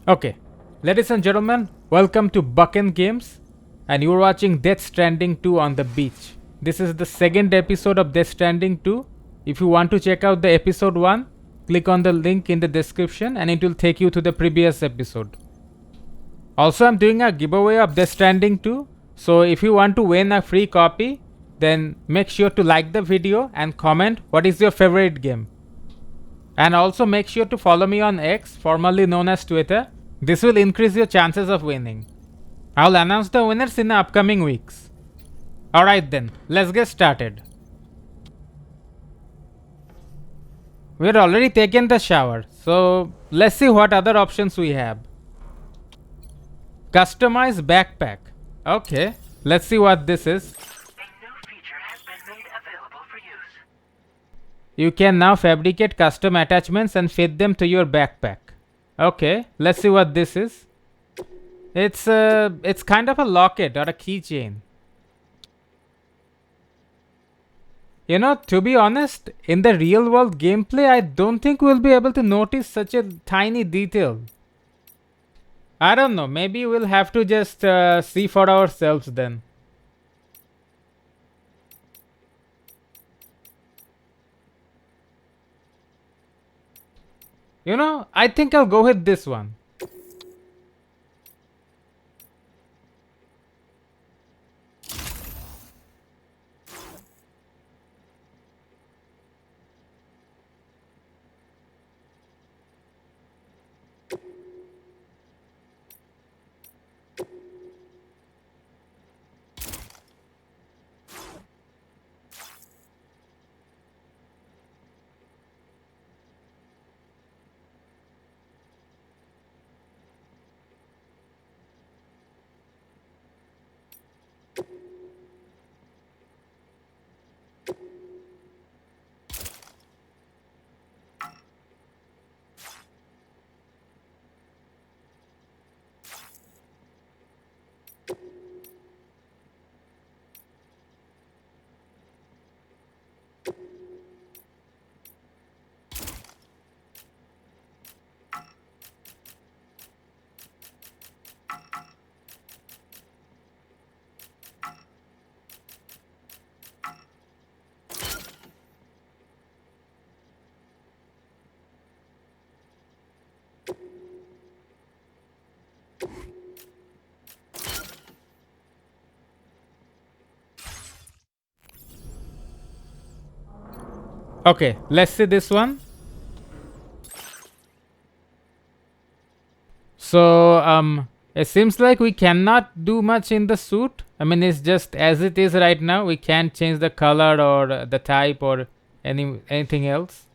Okay, ladies and gentlemen, welcome to BucknGames, and you're watching Death Stranding 2 on the beach. This is the second episode of Death Stranding 2. If you want to check out the episode 1, click on the link in the description and it will take you to the previous episode. Also, I'm doing a giveaway of Death Stranding 2, so if you want to win a free copy, then make sure to like the video and comment what is your favorite game. And also make sure to follow me on X, formerly known as Twitter. This will increase your chances of winning. I'll announce the winners in the upcoming weeks. Alright then, let's get started. We're already taken the shower, so let's see what other options we have. Customize backpack. Okay, let's see what this is. You can now fabricate custom attachments and fit them to your backpack. Okay, let's see what this is. It's kind of a locket or a keychain. You know, to be honest, in the real world gameplay, I don't think we'll be able to notice such a tiny detail. I don't know, maybe we'll have to just see for ourselves then. You know, I think I'll go with this one. Okay, let's see this one. So, it seems like we cannot do much in the suit. I mean, it's just as it is right now. We can't change the color or the type or anything else.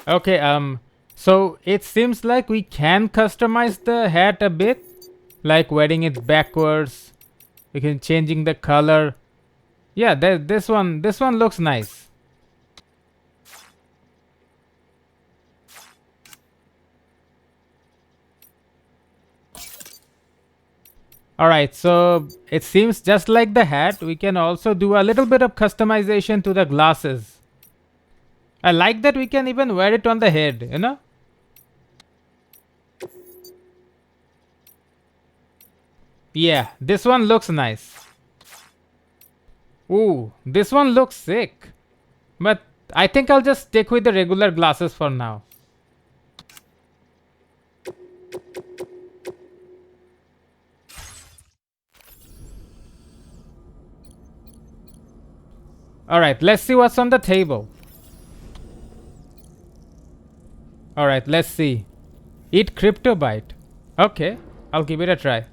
Okay, so it seems like we can customize the hat a bit, like wearing it backwards. We can changing the color. Yeah, this one looks nice. Alright, so it seems just like the hat, we can also do a little bit of customization to the glasses. I like that we can even wear it on the head, you know? Yeah, this one looks nice. Ooh, this one looks sick. But I think I'll just stick with the regular glasses for now. Alright, let's see what's on the table. Alright, let's see. Eat crypto bite. Okay, I'll give it a try.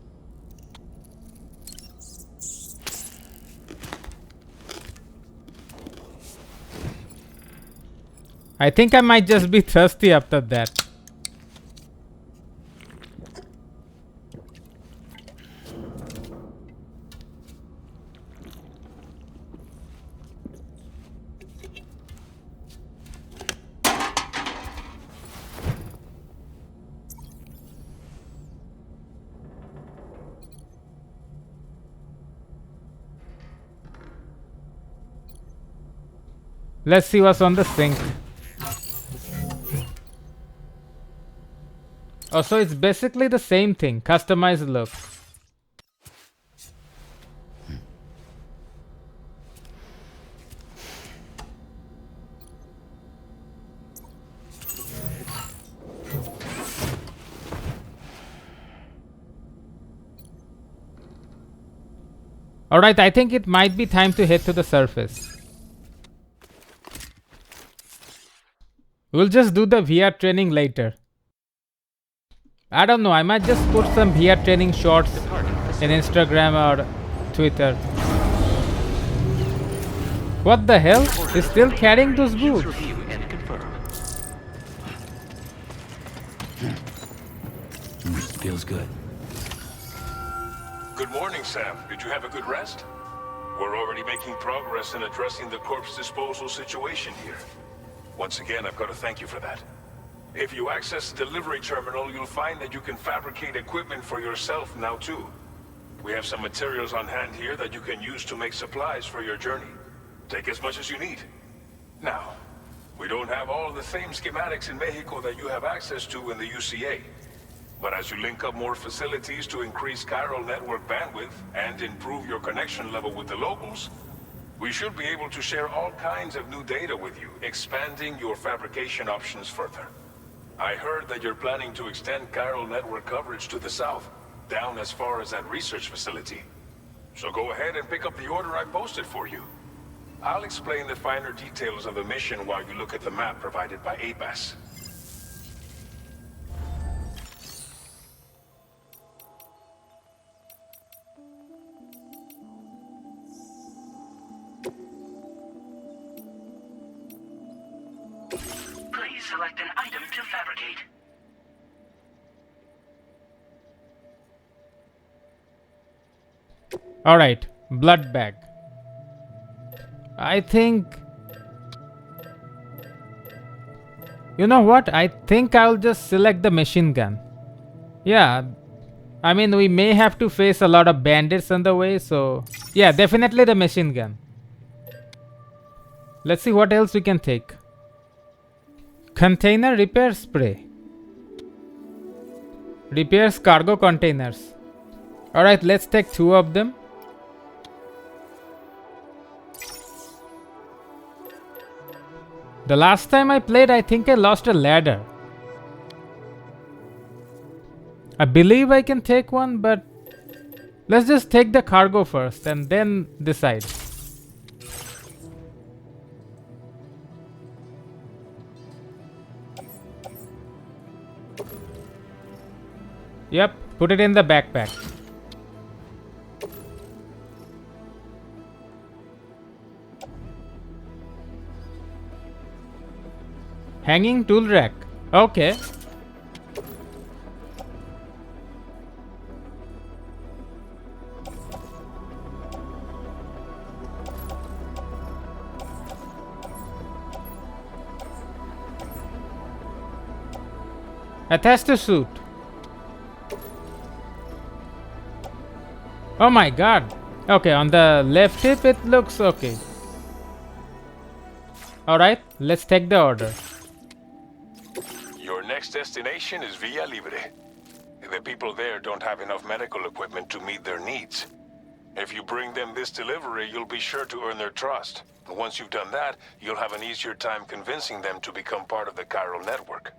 I think I might just be thirsty after that. Let's see what's on the sink. Oh, so it's basically the same thing. Customized look. Alright, I think it might be time to head to the surface. We'll just do the VR training later. I don't know, I might just put some VR training shorts in Instagram or Twitter. What the hell? He's still carrying those boots. Feels good. Good morning, Sam. Did you have a good rest? We're already making progress in addressing the corpse disposal situation here. Once again, I've got to thank you for that. If you access the delivery terminal, you'll find that you can fabricate equipment for yourself now too. We have some materials on hand here that you can use to make supplies for your journey. Take as much as you need. Now, we don't have all the same schematics in Mexico that you have access to in the UCA. But as you link up more facilities to increase chiral network bandwidth and improve your connection level with the locals, we should be able to share all kinds of new data with you, expanding your fabrication options further. I heard that you're planning to extend chiral network coverage to the south, down as far as that research facility. So go ahead and pick up the order I posted for you. I'll explain the finer details of the mission while you look at the map provided by ABAS. Please select an item to fabricate. Alright, blood bag. I think... You know what? I think I'll just select the machine gun. Yeah. I mean, we may have to face a lot of bandits on the way, so... Yeah, definitely the machine gun. Let's see what else we can take. Container repair spray. Repairs cargo containers. Alright, let's take 2 of them. The last time I played, I think I lost a ladder. I believe I can take one, but let's just take the cargo first and then decide. Yep, put it in the backpack. Hanging tool rack. Okay. Attach the suit. Oh my god. Okay, on the left hip it looks okay. Alright, let's take the order. Your next destination is Villa Libre. The people there don't have enough medical equipment to meet their needs. If you bring them this delivery, you'll be sure to earn their trust. And once you've done that, you'll have an easier time convincing them to become part of the chiral network.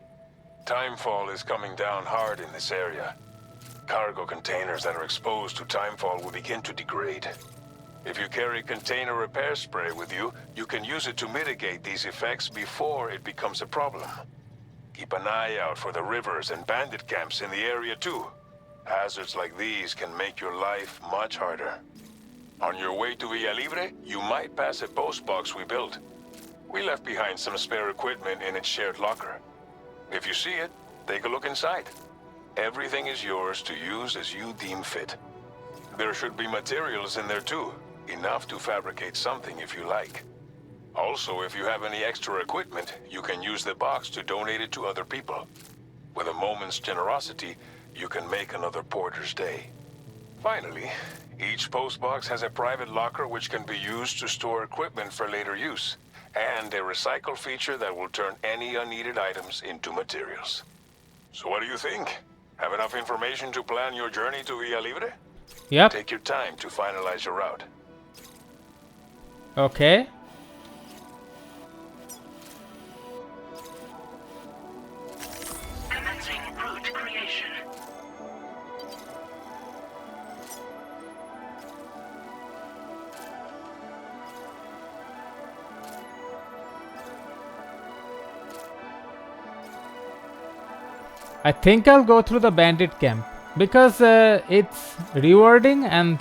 Timefall is coming down hard in this area. Cargo containers that are exposed to timefall will begin to degrade. If you carry container repair spray with you, you can use it to mitigate these effects before it becomes a problem. Keep an eye out for the rivers and bandit camps in the area too. Hazards like these can make your life much harder. On your way to Villa Libre, you might pass a post box we built. We left behind some spare equipment in its shared locker. If you see it, take a look inside. Everything is yours to use as you deem fit. There should be materials in there too, enough to fabricate something if you like. Also, if you have any extra equipment, you can use the box to donate it to other people. With a moment's generosity, you can make another porter's day. Finally, each postbox has a private locker which can be used to store equipment for later use. and a recycle feature that will turn any unneeded items into materials. So what do you think? Have enough information to plan your journey to Villa Libre? Yep. Take your time to finalize your route. Okay. Commencing route creation. I think I'll go through the bandit camp because it's rewarding and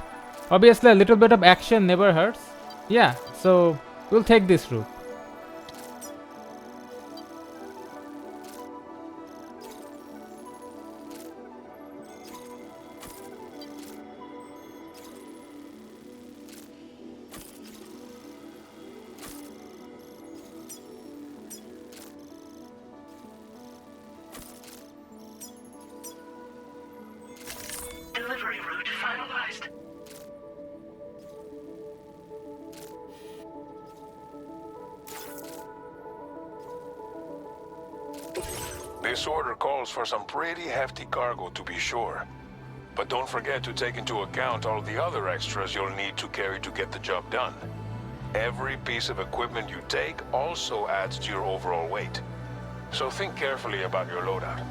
obviously a little bit of action never hurts. Yeah, so we'll take this route. Delivery route finalized. This order calls for some pretty hefty cargo to be sure. But don't forget to take into account all the other extras you'll need to carry to get the job done. Every piece of equipment you take also adds to your overall weight. So think carefully about your loadout.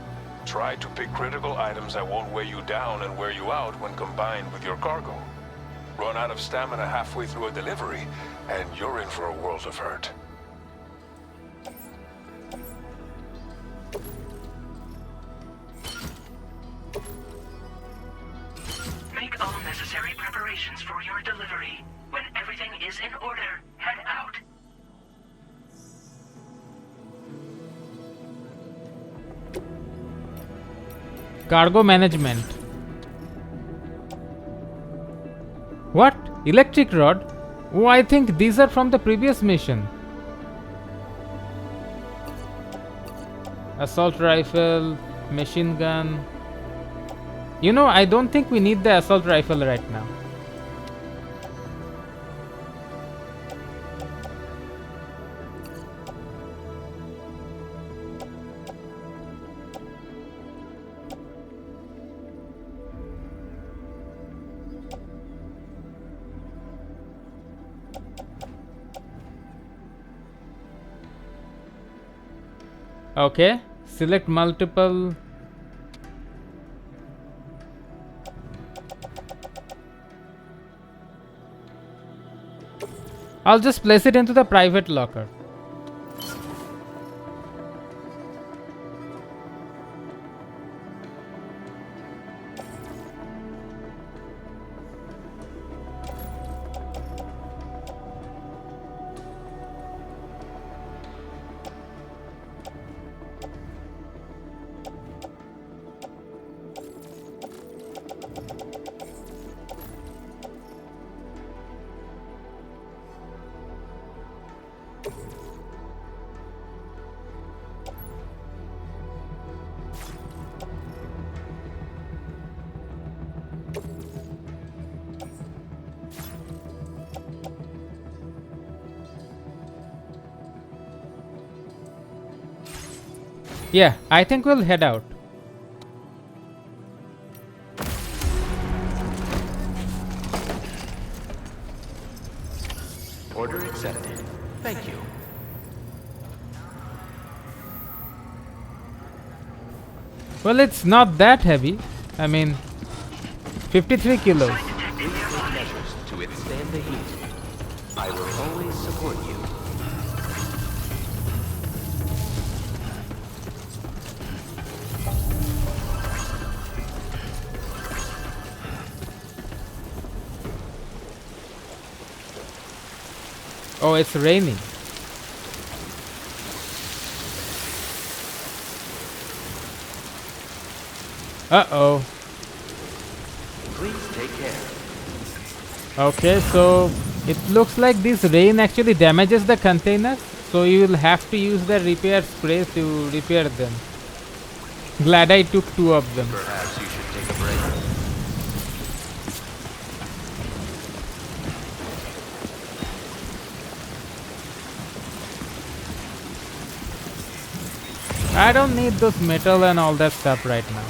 Try to pick critical items that won't weigh you down and wear you out when combined with your cargo. Run out of stamina halfway through a delivery, and you're in for a world of hurt. Make all necessary preparations for your delivery. When everything is in order, head out. Cargo management. What? Electric rod? Oh, I think these are from the previous mission. Assault rifle, machine gun. You know, I don't think we need the assault rifle right now. Okay, select multiple. I'll just place it into the private locker. Yeah, I think we'll head out. Order accepted. Thank you. Well, it's not that heavy. I mean, 53 kilos. Please take measures to withstand the heat. I will always support you. Oh, it's raining. Uh-oh. Please take care. Okay, so it looks like this rain actually damages the containers, so you will have to use the repair sprays to repair them. Glad I took 2 of them. Perhaps you should take a break. I don't need those metal and all that stuff right now.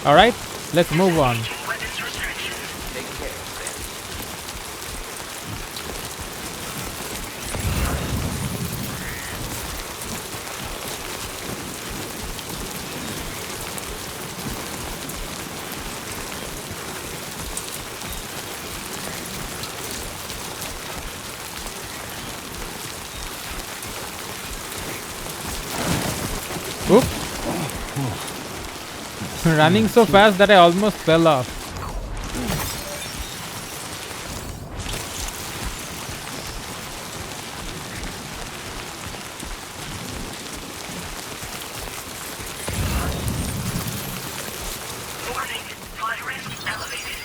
Alright, let's move on. Weapons restrictions. Take care, Sam. Oops. Running so fast that I almost fell off. Warning. Flood risk elevated.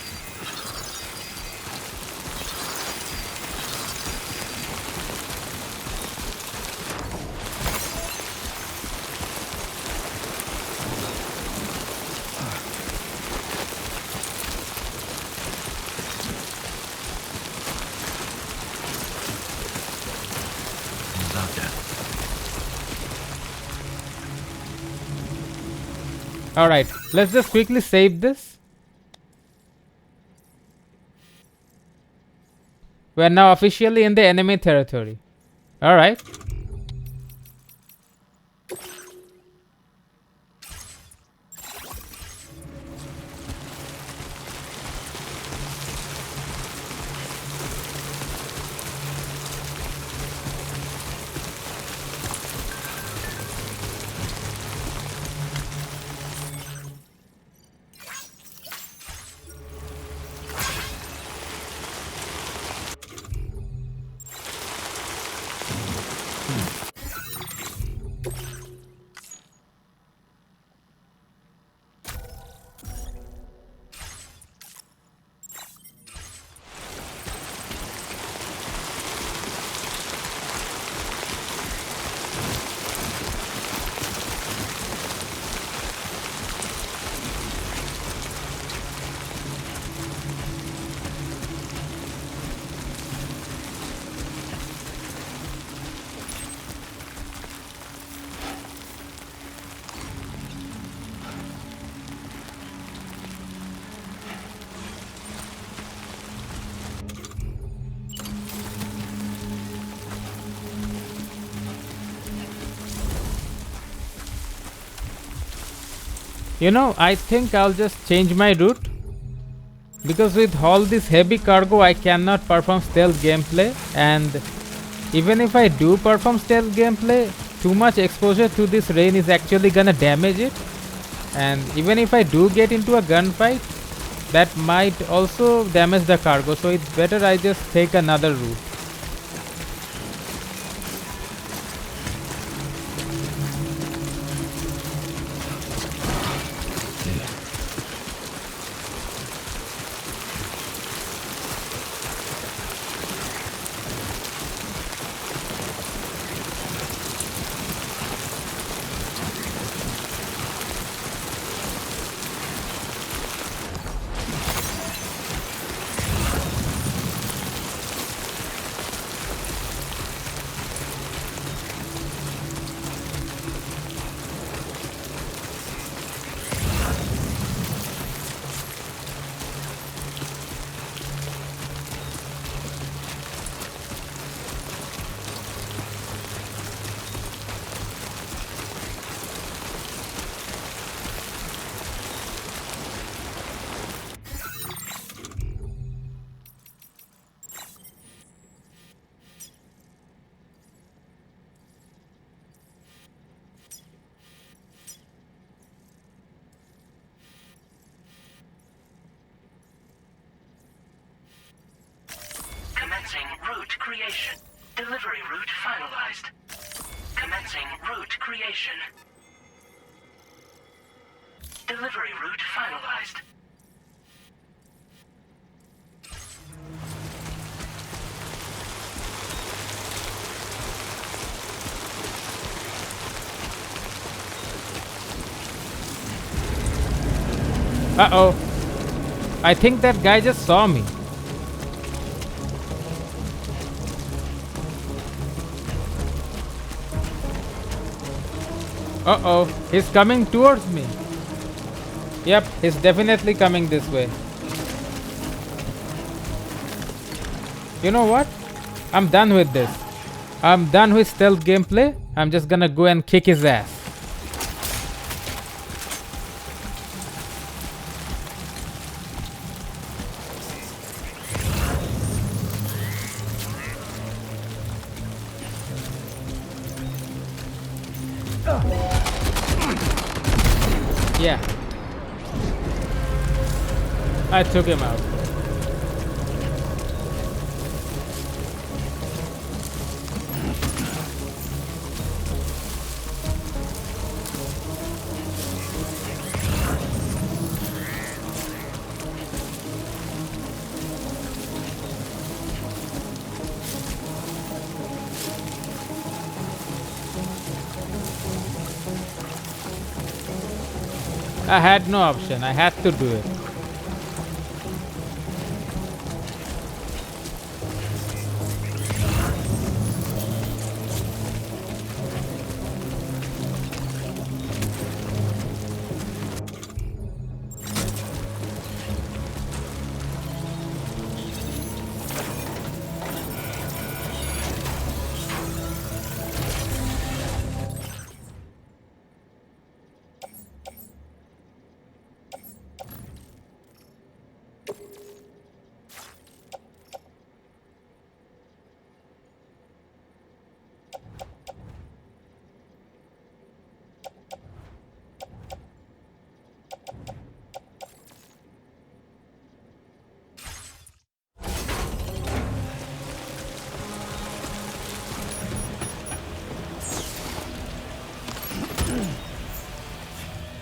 Alright, let's just quickly save this. We're now officially in the enemy territory. Alright. You know, I think I'll just change my route. Because with all this heavy cargo, I cannot perform stealth gameplay. And even if I do perform stealth gameplay, too much exposure to this rain is actually gonna damage it. And even if I do get into a gunfight, that might also damage the cargo. So it's better I just take another route. creation. Delivery route finalized. Commencing route creation. Delivery route finalized. Uh-oh. I think that guy just saw me. Uh-oh. He's coming towards me. Yep, he's definitely coming this way. You know what? I'm done with this. I'm done with stealth gameplay. I'm just gonna go and kick his ass. Yeah. I took him out. I had no option. I had to do it.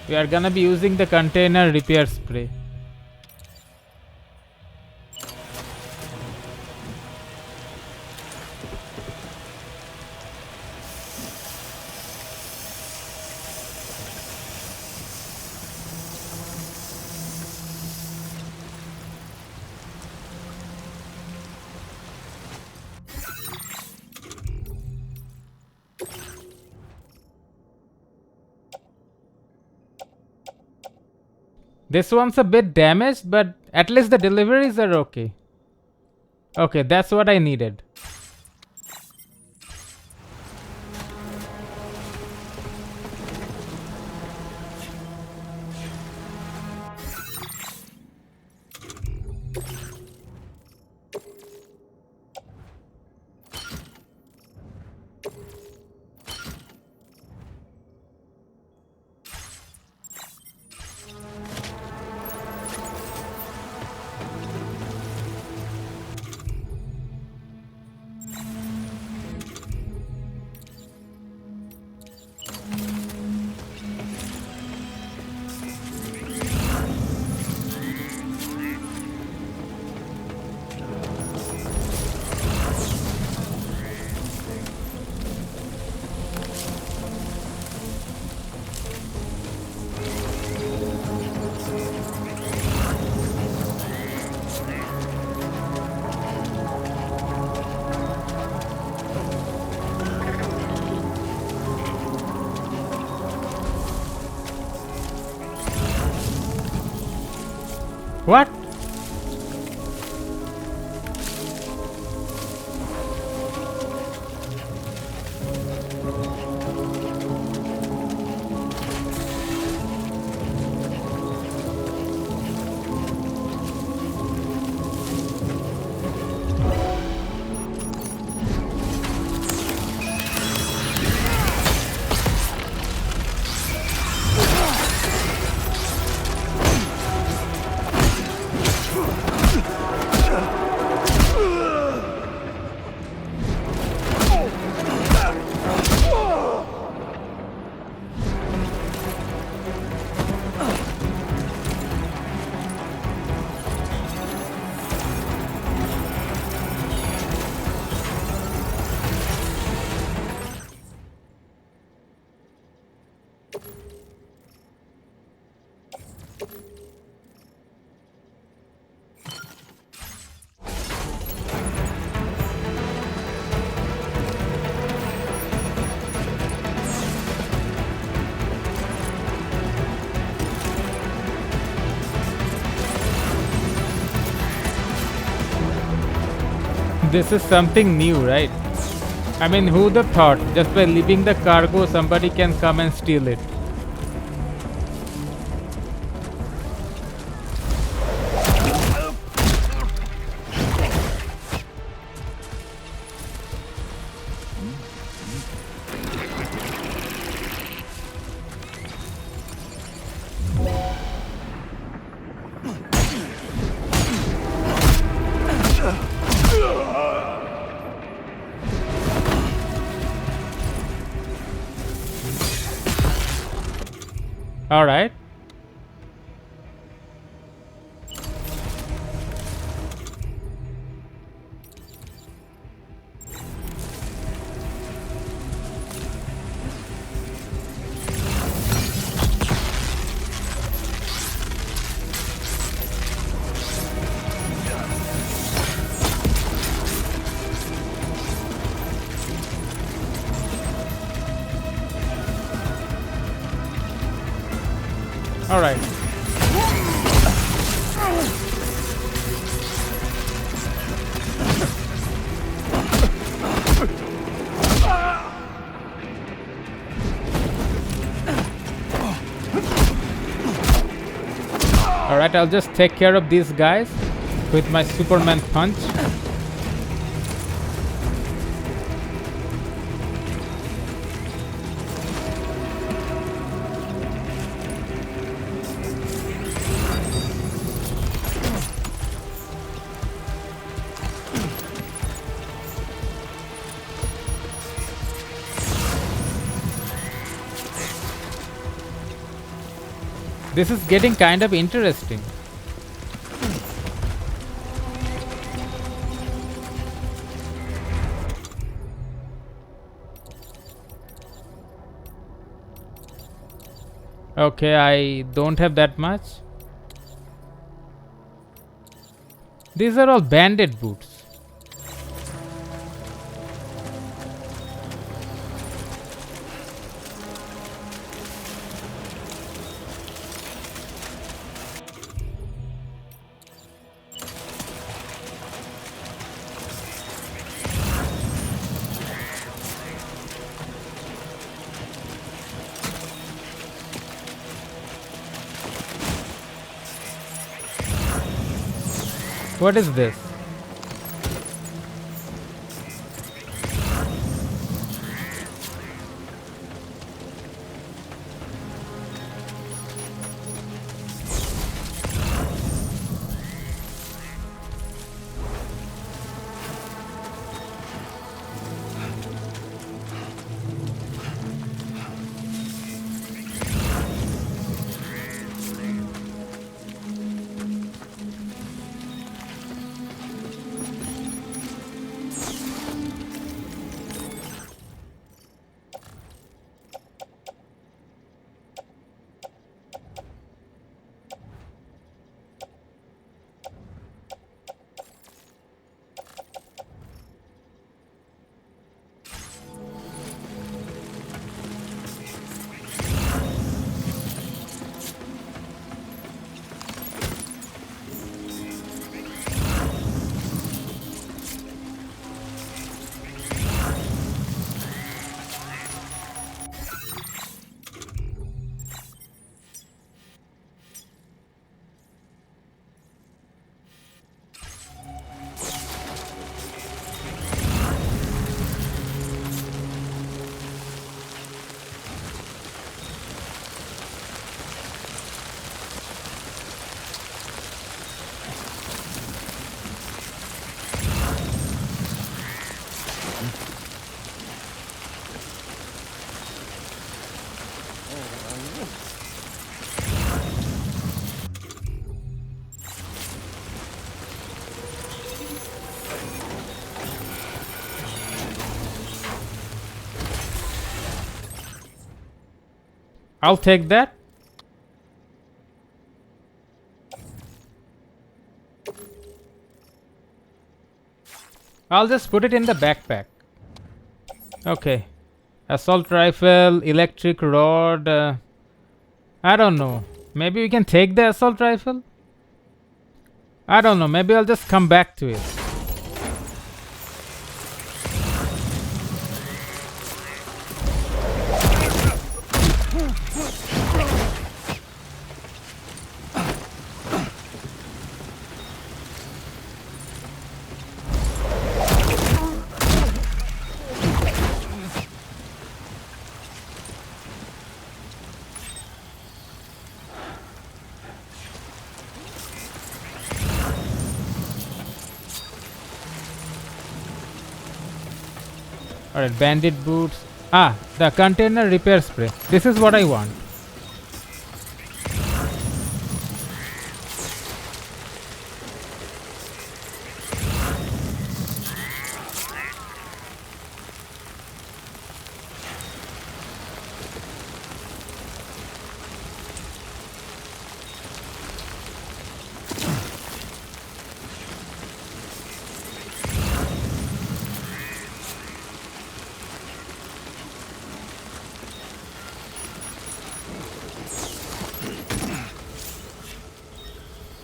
We are gonna be using the container repair spray. This one's a bit damaged, but at least the deliveries are okay. Okay, that's what I needed. What? This is something new, right? I mean, who'd have thought just by leaving the cargo somebody can come and steal it? All right. All right. All right, I'll just take care of these guys with my Superman punch. This is getting kind of interesting. Okay, I don't have that much. These are all bandit boots. What is this? I'll take that. I'll just put it in the backpack. Okay. Assault rifle, electric rod. I don't know. Maybe we can take the assault rifle? I don't know. Maybe I'll just come back to it. Alright, bandit boots. Ah, the container repair spray. This is what I want.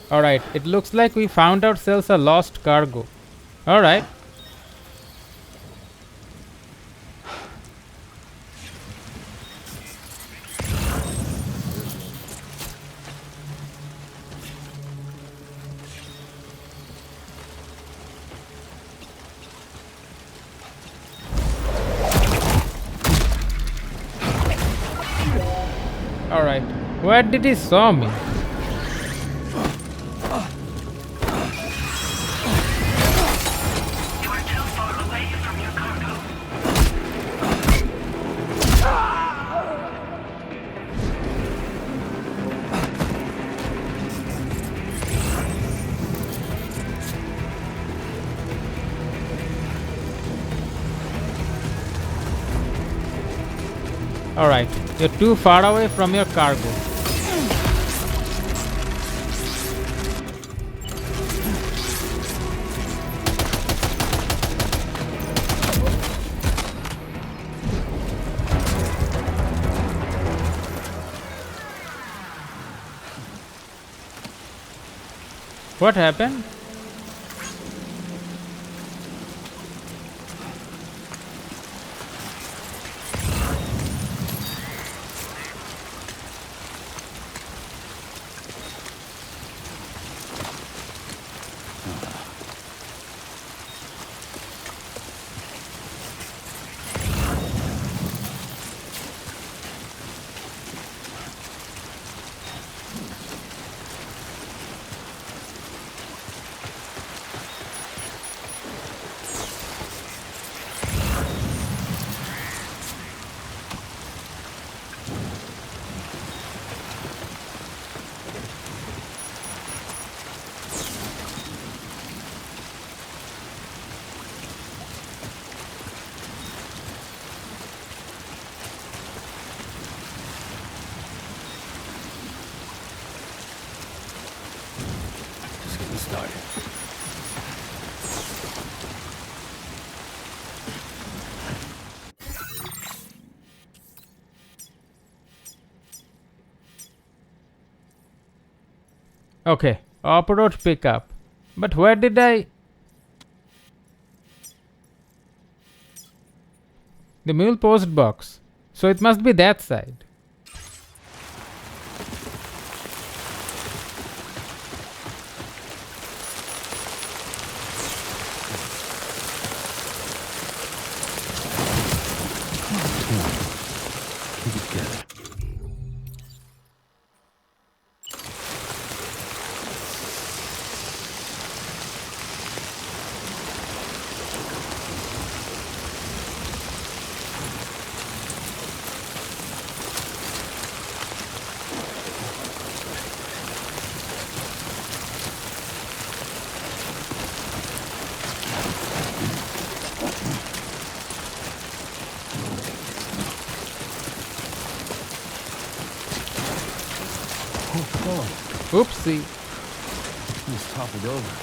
Alright, it looks like we found ourselves a lost cargo. Alright. Alright, where did he saw me? You are too far away from your cargo. Alright, you're too far away from your cargo. What happened? Just getting started. Okay, off-road pickup. But where did I... The mule post box. So it must be that side. Keep it together. Oh, Oopsie. almost toppled over.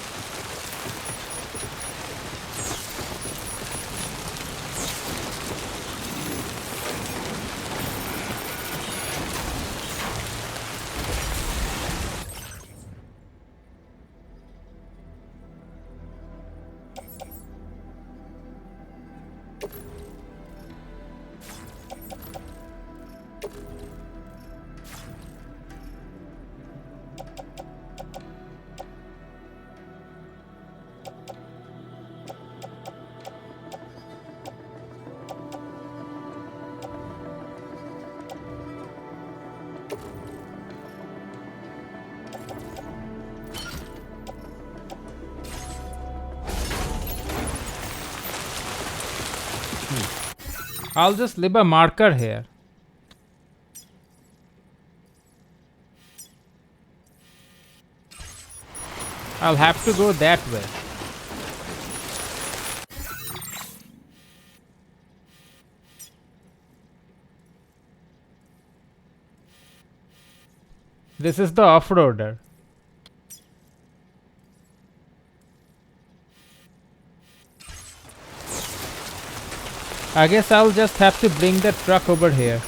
I'll just leave a marker here. I'll have to go that way. This is the off-roader. I guess I'll just have to bring the truck over here.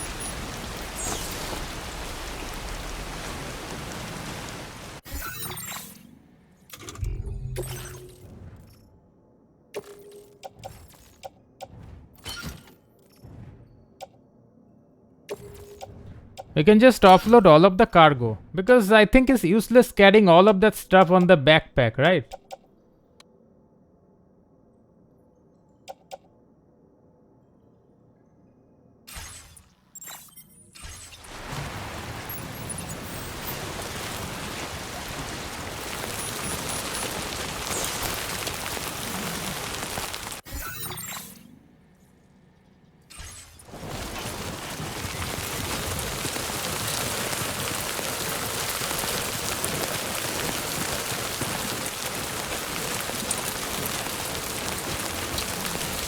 We can just offload all of the cargo, because I think it's useless carrying all of that stuff on the backpack, right?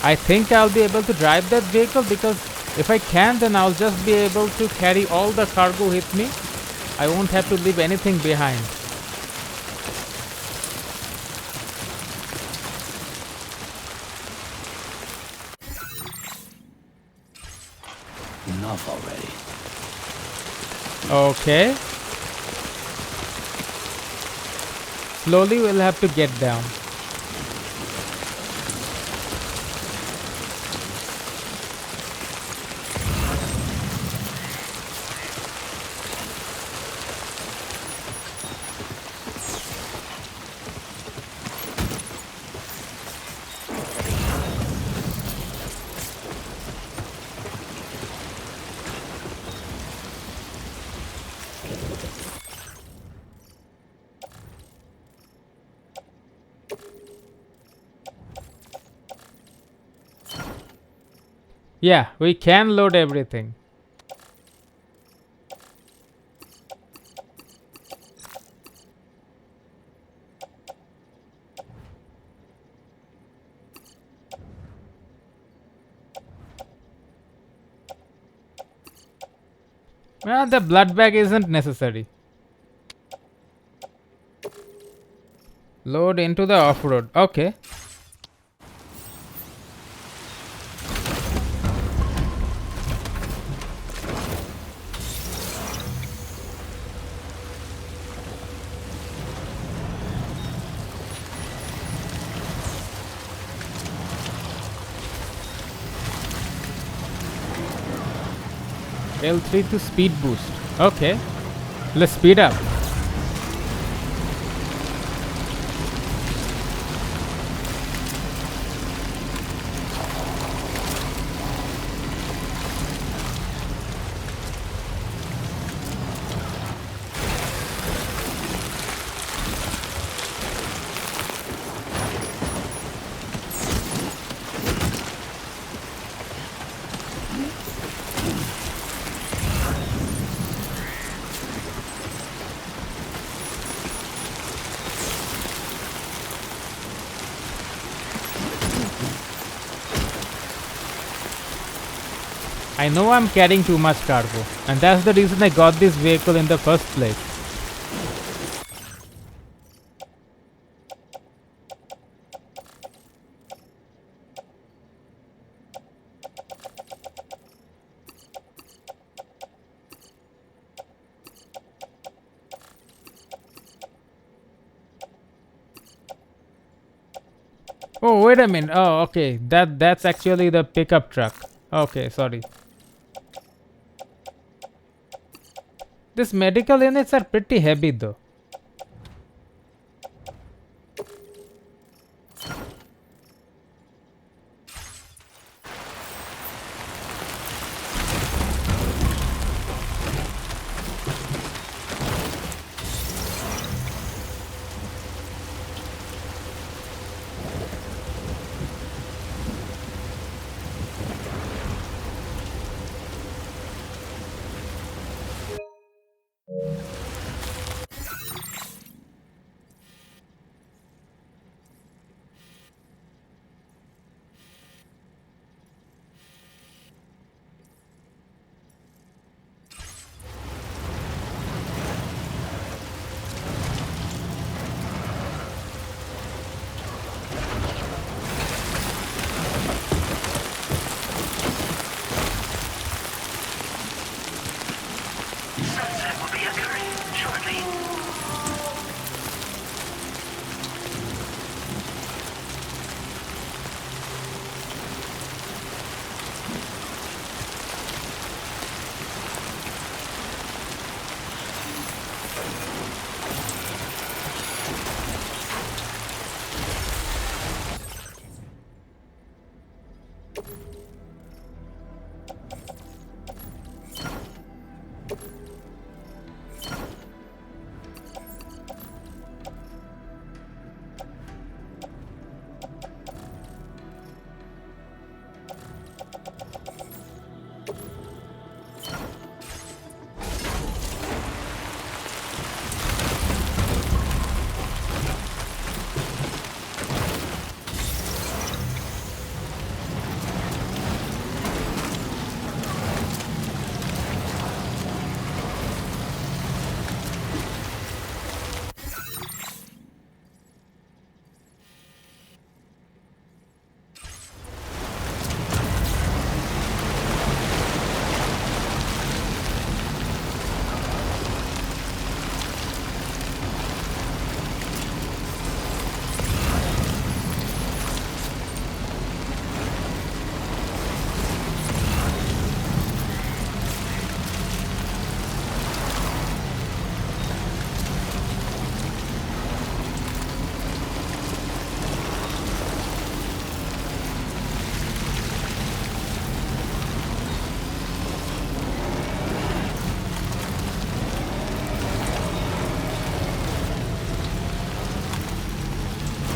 I think I'll be able to drive that vehicle, because if I can, then I'll just be able to carry all the cargo with me. I won't have to leave anything behind. Enough already. Okay. Slowly we'll have to get down. Yeah, we can load everything. Well, the blood bag isn't necessary. Load into the off-road. Okay. L3 to speed boost. Okay. Let's speed up. I know I'm carrying too much cargo, and that's the reason I got this vehicle in the first place. Oh, wait a minute. Oh, okay. That's actually the pickup truck. Okay, sorry. These medical units are pretty heavy though.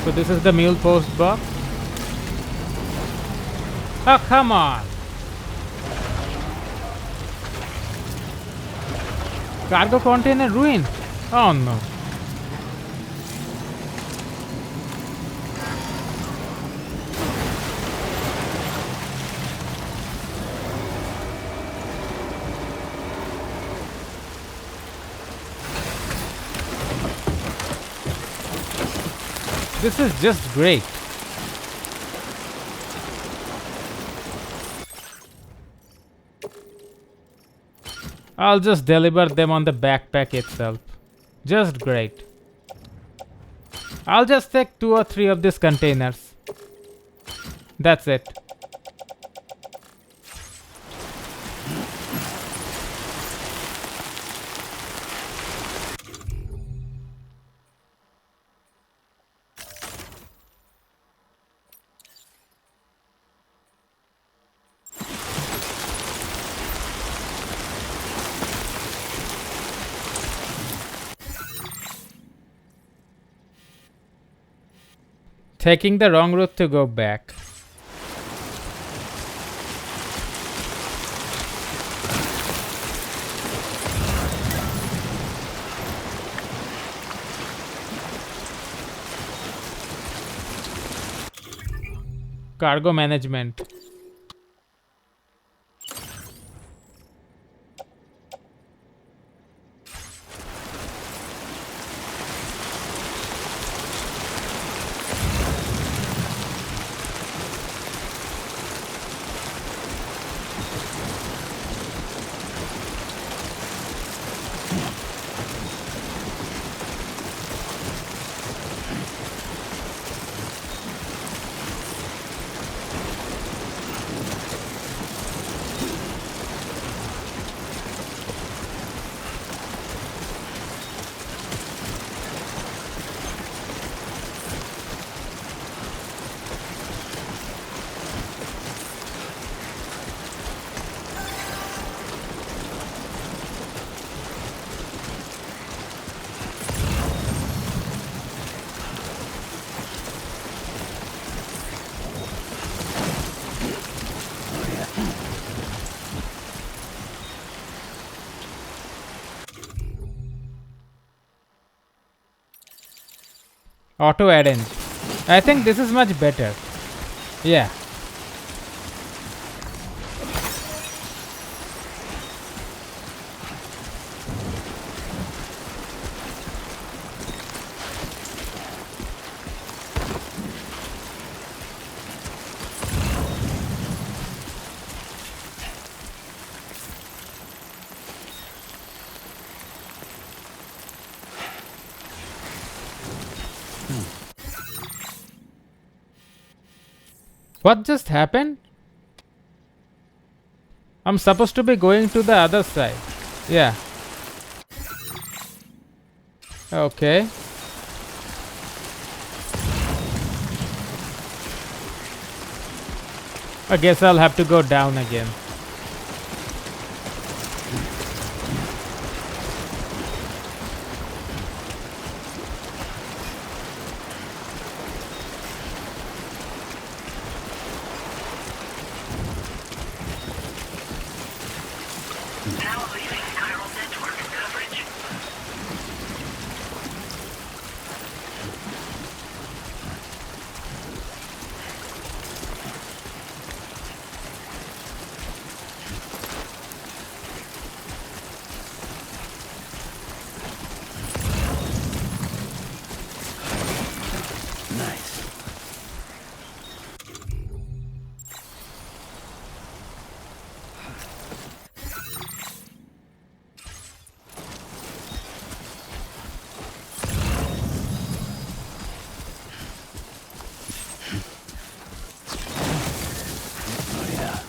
So this is the mule post box. Oh, come on. Cargo container ruined. Oh no. This is just great. I'll just deliver them on the backpack itself. Just great. I'll just take 2 or 3 of these containers. That's it. Taking the wrong route to go back. Cargo management. Auto arrange. I think this is much better. Yeah. What just happened? I'm supposed to be going to the other side. Yeah. Okay. I guess I'll have to go down again. Now leaving chiral network coverage. Nice. Oh yeah.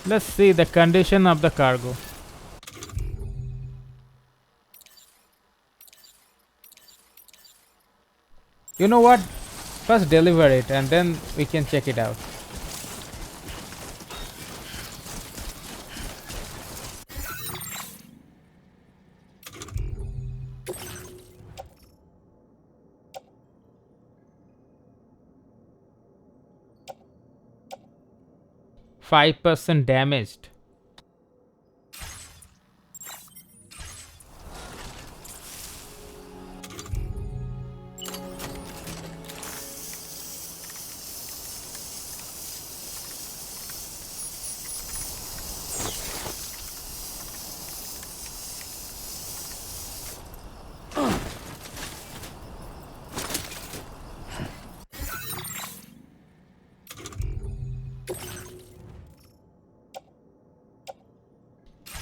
Let's see the condition of the cargo. You know what? First deliver it and then we can check it out. 5% damaged.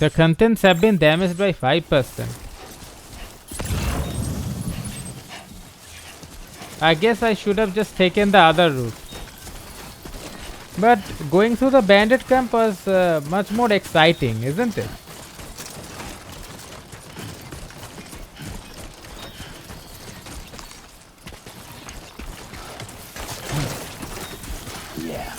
The contents have been damaged by 5%. I guess I should have just taken the other route. But going through the bandit camp was much more exciting, isn't it? Yeah.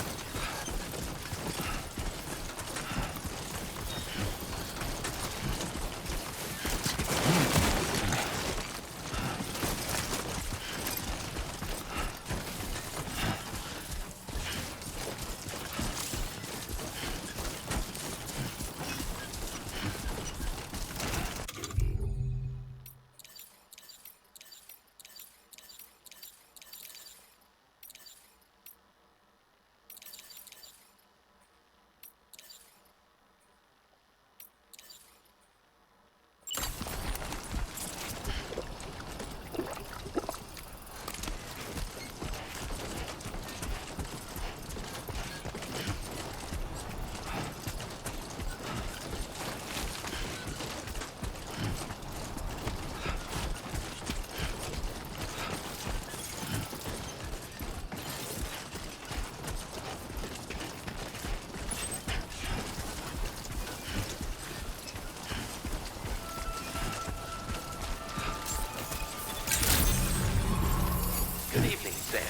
Good evening, Sam.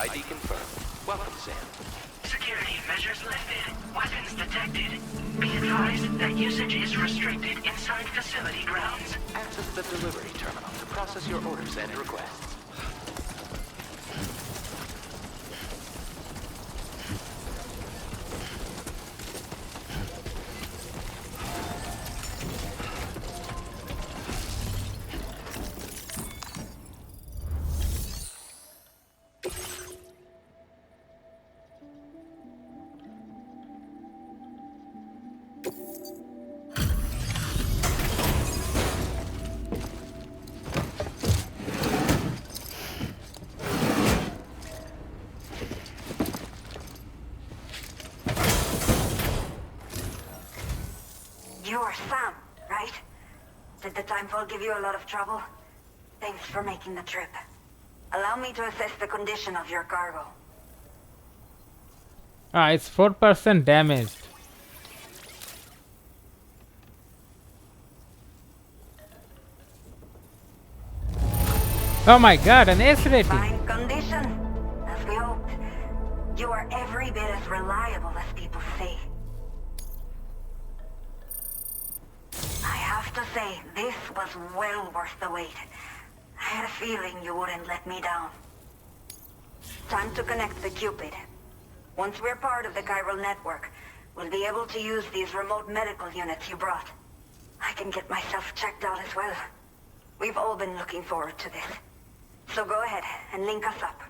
ID confirmed. Welcome, Sam. Security measures lifted. Weapons detected. Be advised that usage is restricted inside facility grounds. Access the delivery terminal to process your orders and requests. You're Sam, right? Did the timefall give you a lot of trouble? Thanks for making the trip. Allow me to assess the condition of your cargo. It's 4% damaged. Oh my god, an S rating. Fine condition, as we hoped. You are every bit as reliable as people say. I have to say, this was well worth the wait. I had a feeling you wouldn't let me down. Time to connect the Cupid. Once we're part of the chiral network, we'll be able to use these remote medical units you brought. I can get myself checked out as well. We've all been looking forward to this. So go ahead and link us up.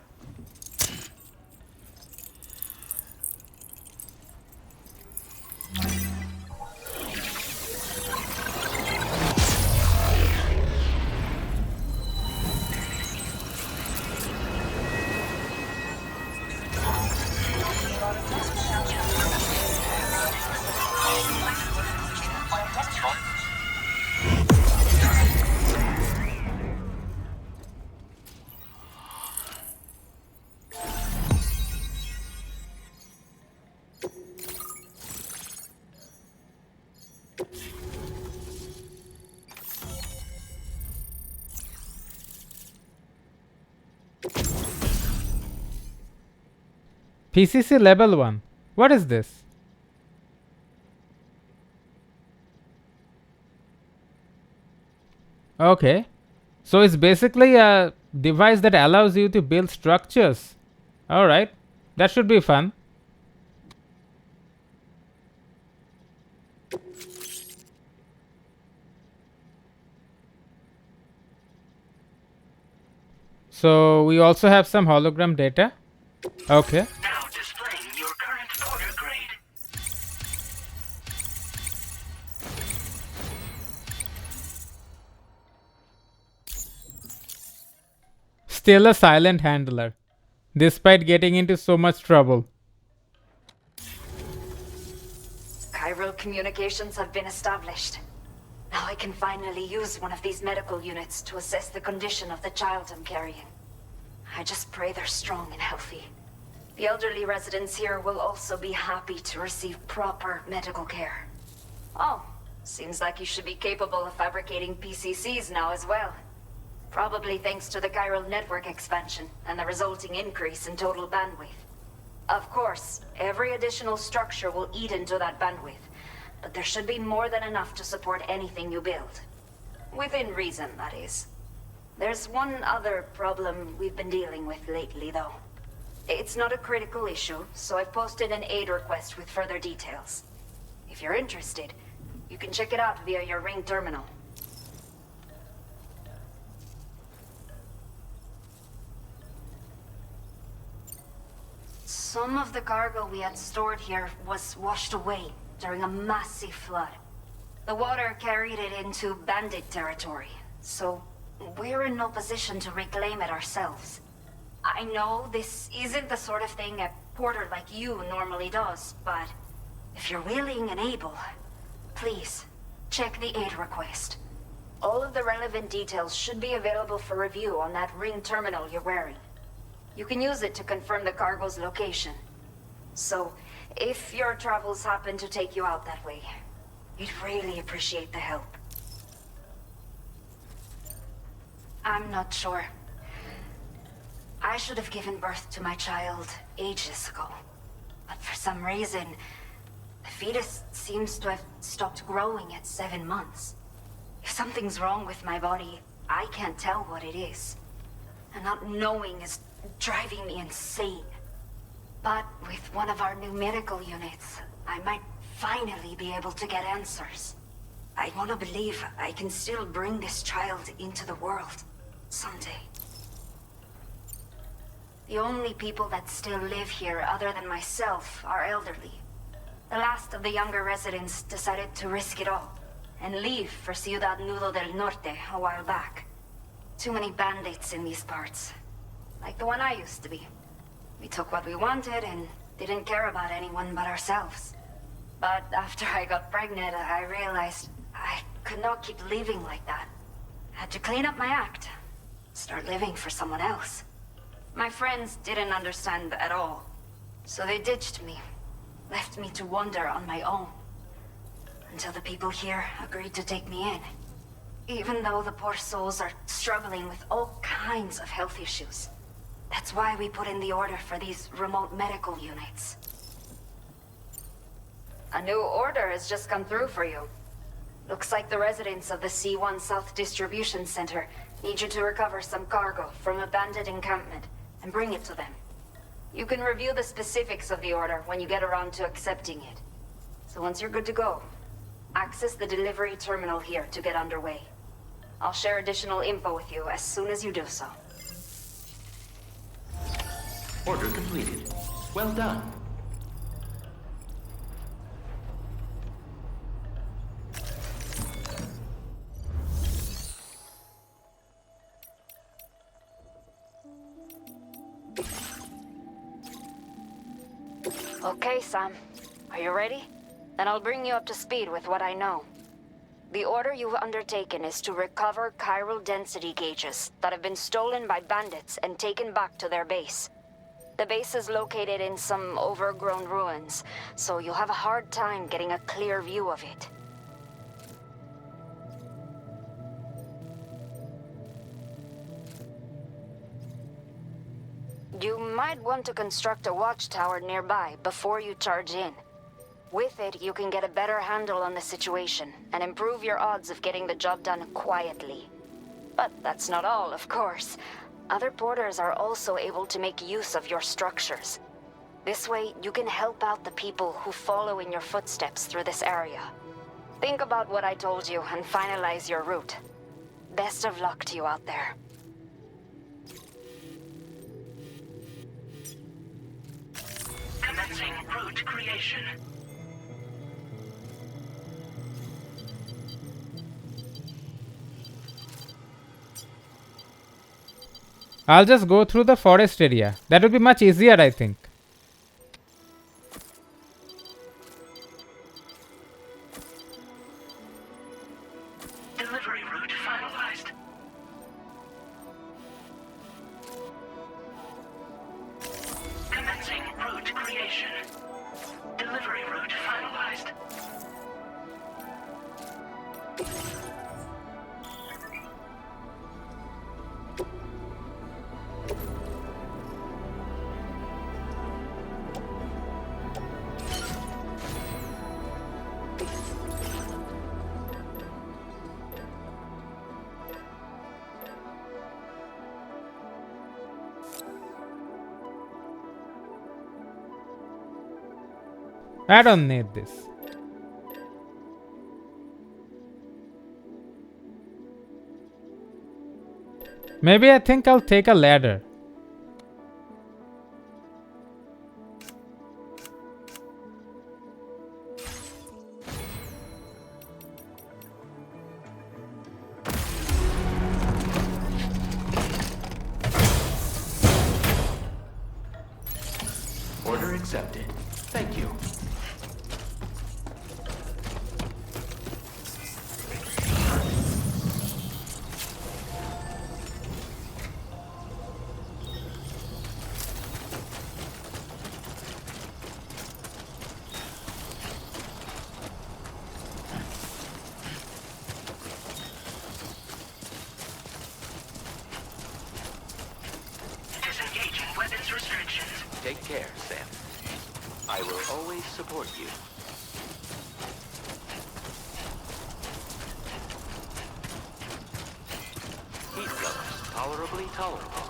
PCC level 1. What is this? Okay. So it's basically a device that allows you to build structures. Alright. That should be fun. So we also have some hologram data. Okay. Now displaying your current porter grade. Still a silent handler, despite getting into so much trouble. Chiral communications have been established. Now I can finally use one of these medical units to assess the condition of the child I'm carrying. I just pray they're strong and healthy. The elderly residents here will also be happy to receive proper medical care. Oh, seems like you should be capable of fabricating PCCs now as well. Probably thanks to the chiral network expansion and the resulting increase in total bandwidth. Of course, every additional structure will eat into that bandwidth, but there should be more than enough to support anything you build. Within reason, that is. There's one other problem we've been dealing with lately, though. It's not a critical issue, so I've posted an aid request with further details. If you're interested, you can check it out via your ring terminal. Some of the cargo we had stored here was washed away during a massive flood. The water carried it into bandit territory, so we're in no position to reclaim it ourselves. I know this isn't the sort of thing a porter like you normally does, but if you're willing and able, please check the aid request. All of the relevant details should be available for review on that ring terminal you're wearing. You can use it to confirm the cargo's location. So, if your travels happen to take you out that way, we'd really appreciate the help. I'm not sure. I should have given birth to my child ages ago. But for some reason, the fetus seems to have stopped growing at 7 months. If something's wrong with my body, I can't tell what it is. And not knowing is driving me insane. But with one of our new medical units, I might finally be able to get answers. I want to believe I can still bring this child into the world someday. The only people that still live here other than myself are elderly. The last of the younger residents decided to risk it all and leave for Ciudad Nudo del Norte a while back. Too many bandits in these parts. Like the one I used to be. We took what we wanted and didn't care about anyone but ourselves. But after I got pregnant, I realized I could not keep living like that. Had to clean up my act. Start living for someone else. My friends didn't understand at all. So they ditched me. Left me to wander on my own. Until the people here agreed to take me in. Even though the poor souls are struggling with all kinds of health issues. That's why we put in the order for these remote medical units. A new order has just come through for you. Looks like the residents of the C1 South Distribution Center need you to recover some cargo from a bandit encampment and bring it to them. You can review the specifics of the order when you get around to accepting it. So once you're good to go, access the delivery terminal here to get underway. I'll share additional info with you as soon as you do so. Order completed. Well done. Okay, Sam. Are you ready? Then I'll bring you up to speed with what I know. The order you've undertaken is to recover chiral density gauges that have been stolen by bandits and taken back to their base. The base is located in some overgrown ruins, so you'll have a hard time getting a clear view of it. You might want to construct a watchtower nearby before you charge in. With it, you can get a better handle on the situation and improve your odds of getting the job done quietly. But that's not all, of course. Other porters are also able to make use of your structures. This way, you can help out the people who follow in your footsteps through this area. Think about what I told you and finalize your route. Best of luck to you out there. Commencing route creation. I'll just go through the forest area. That will be much easier, I think. Delivery route finalized. Commencing route creation. Delivery route finalized. I don't need this. Maybe I think I'll take a ladder. Order accepted. Thank you. Disengaging weapons restrictions. Take care, Sam. I will always support you. Heat levels tolerably tolerable.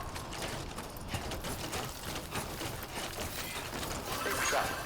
Safe travels.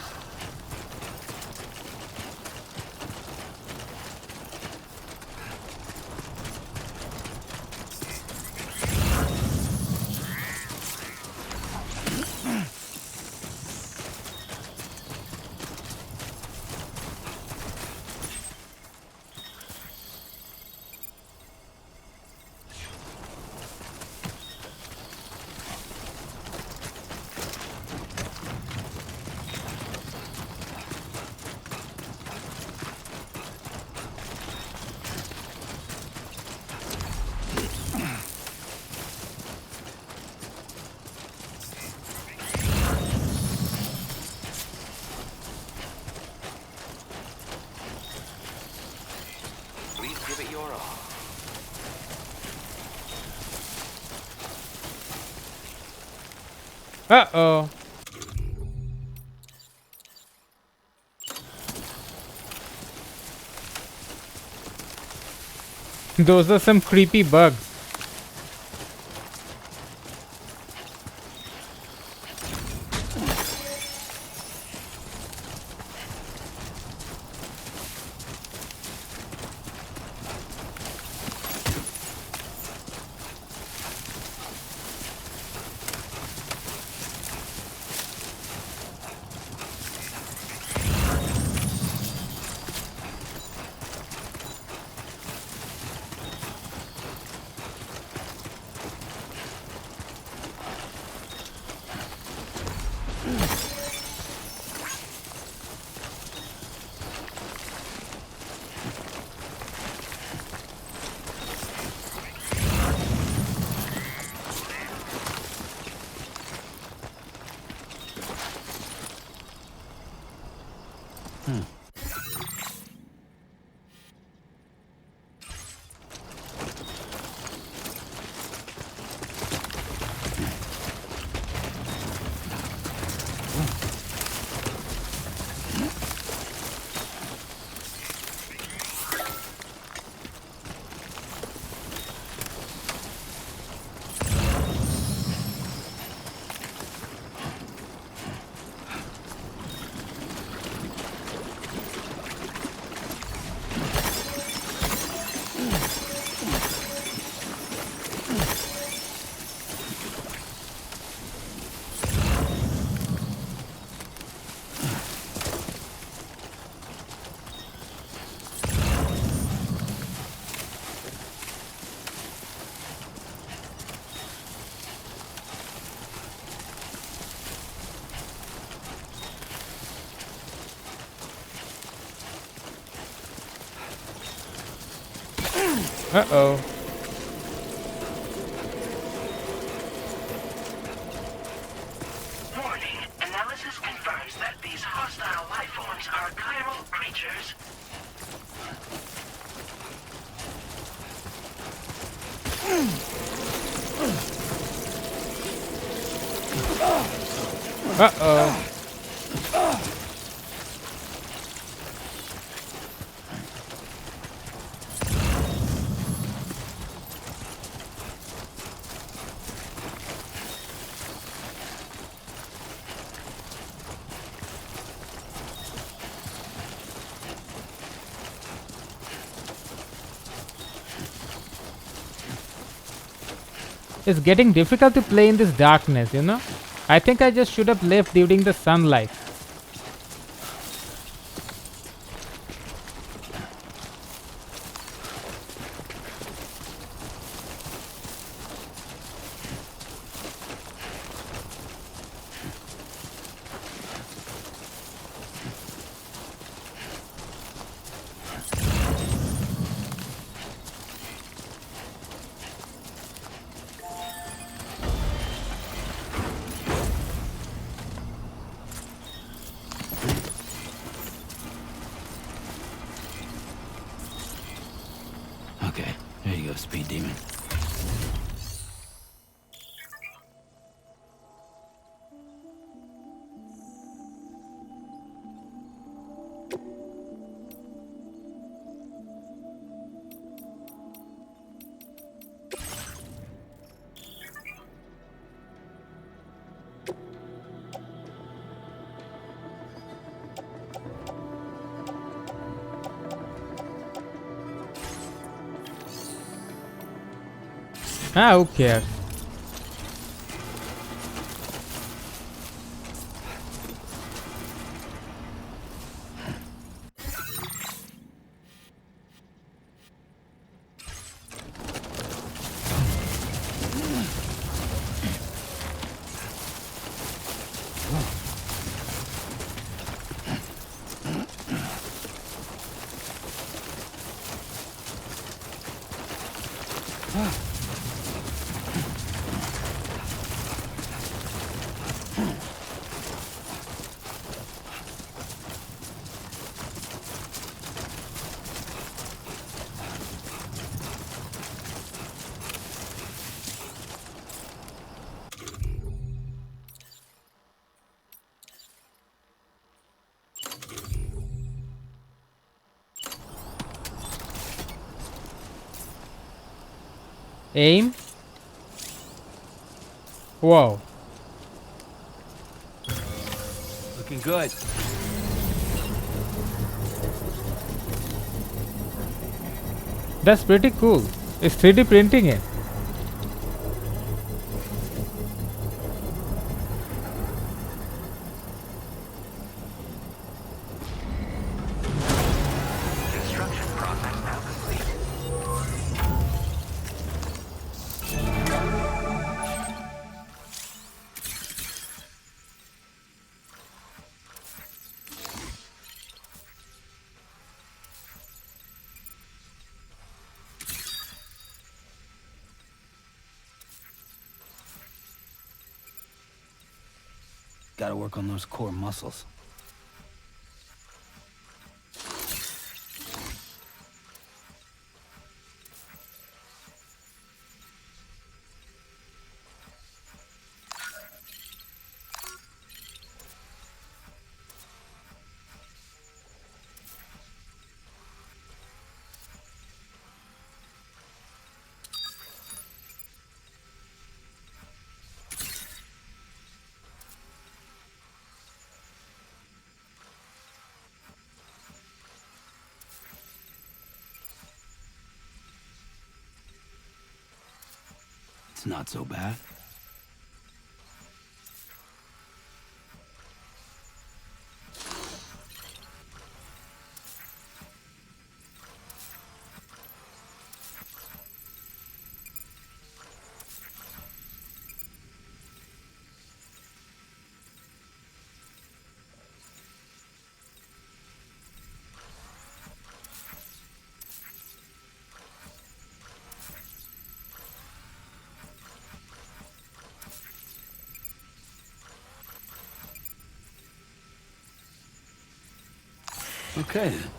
Please give it your all. Uh-oh. Those are some creepy bugs. Uh-oh. Warning. Analysis confirms that these hostile life forms are chiral creatures. Uh-oh. It's getting difficult to play in this darkness, you know? I think I just should have left during the sunlight. Okay, here you go, speed demon. Ah, who cares? Aim. Whoa. Looking good. That's pretty cool. It's 3D printing it. Construction process now complete. Gotta work on those core muscles. It's not so bad. Okay then.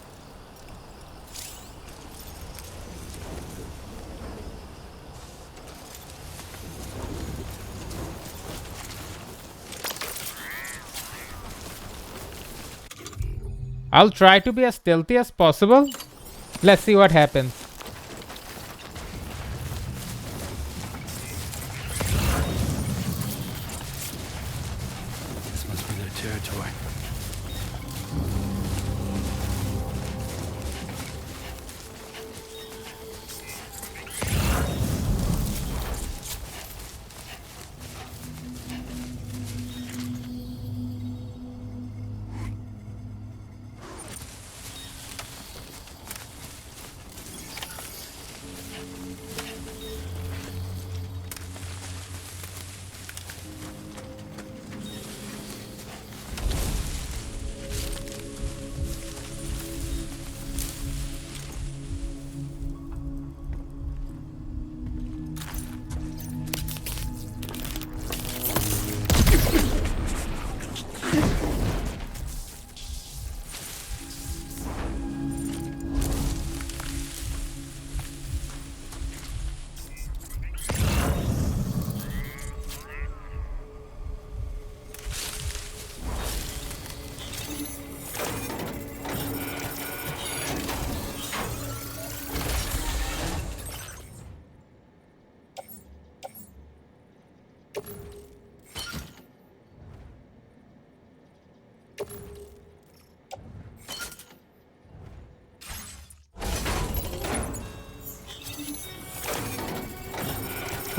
I'll try to be as stealthy as possible. Let's see what happens. This must be their territory.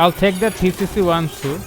I'll take the TCC one too.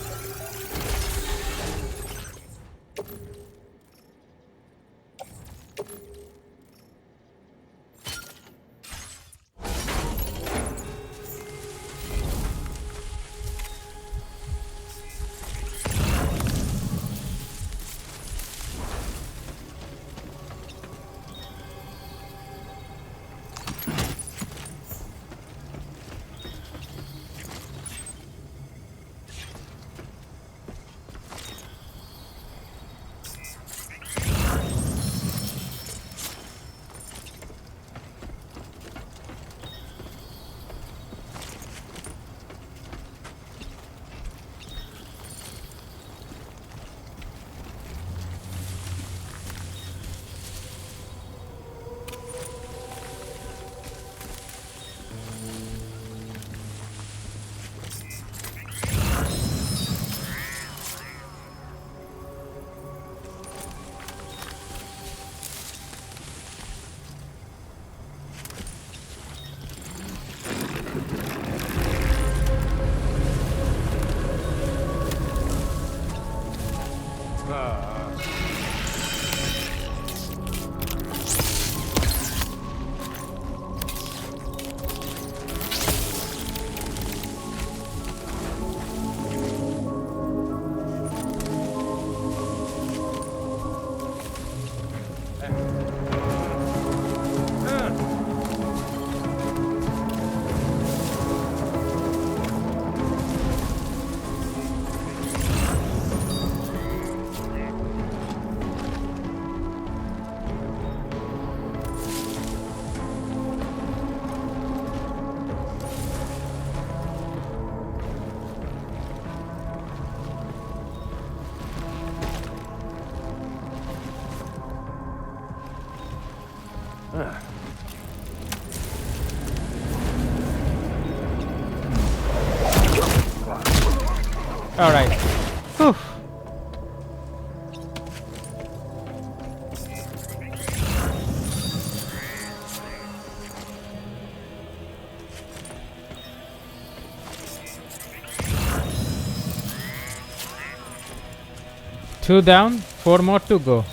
All right. Whew. Two down, four more to go.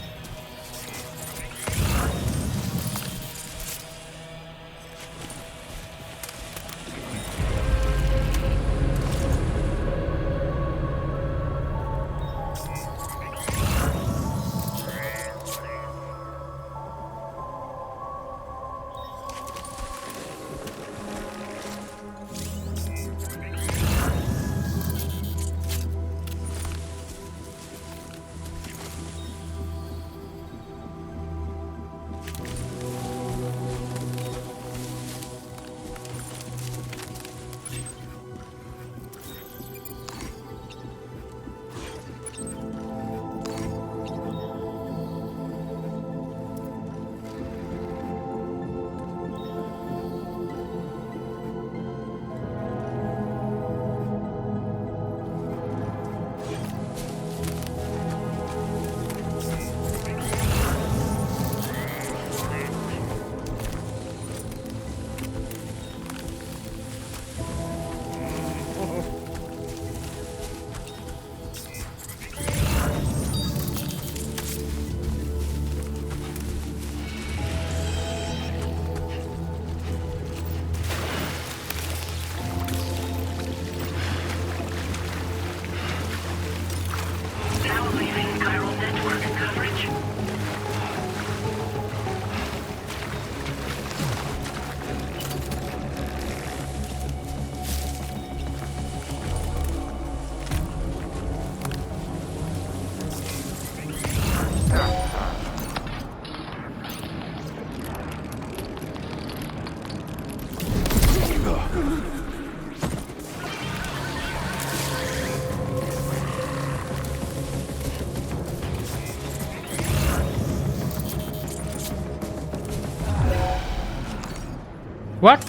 What?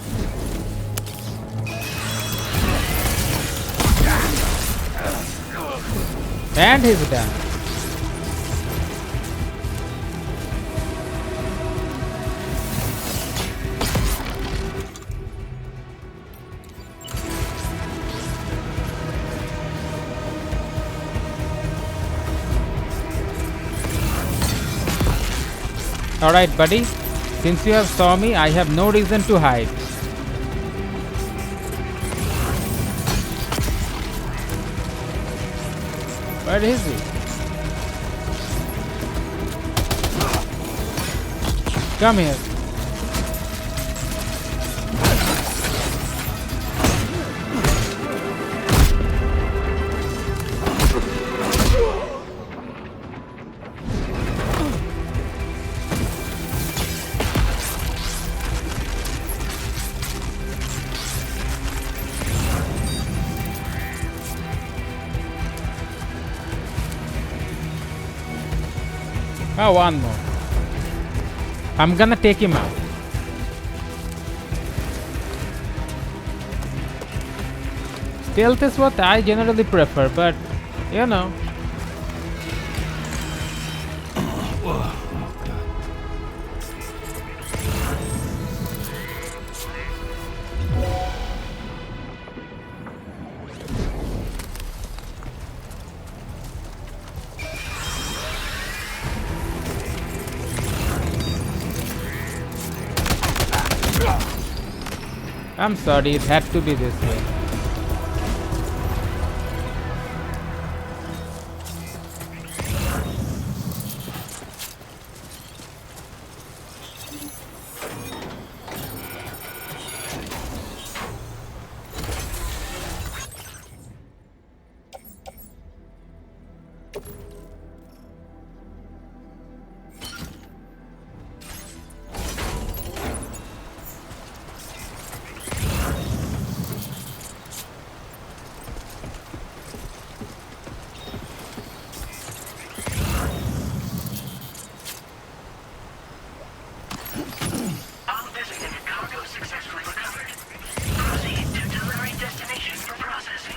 And he's done. Alright, buddy. Since you have saw me, I have no reason to hide. Where is he? Come here. Oh, one more. I'm gonna take him out. Stealth is what I generally prefer, but you know. I'm sorry, it had to be this way. All designated cargo successfully recovered. Proceed to delivery destination for processing.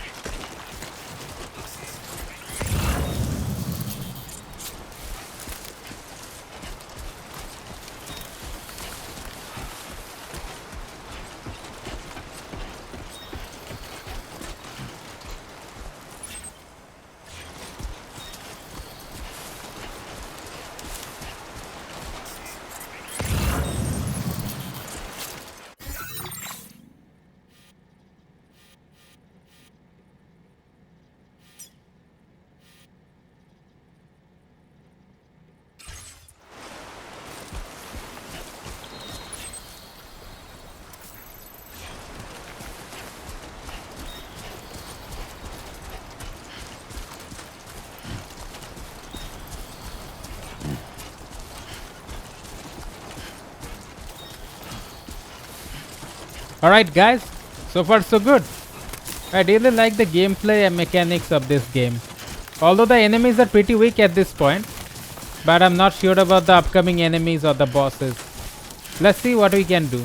Alright guys, so far so good. I really like the gameplay and mechanics of this game. Although the enemies are pretty weak at this point, but I'm not sure about the upcoming enemies or the bosses. Let's see what we can do.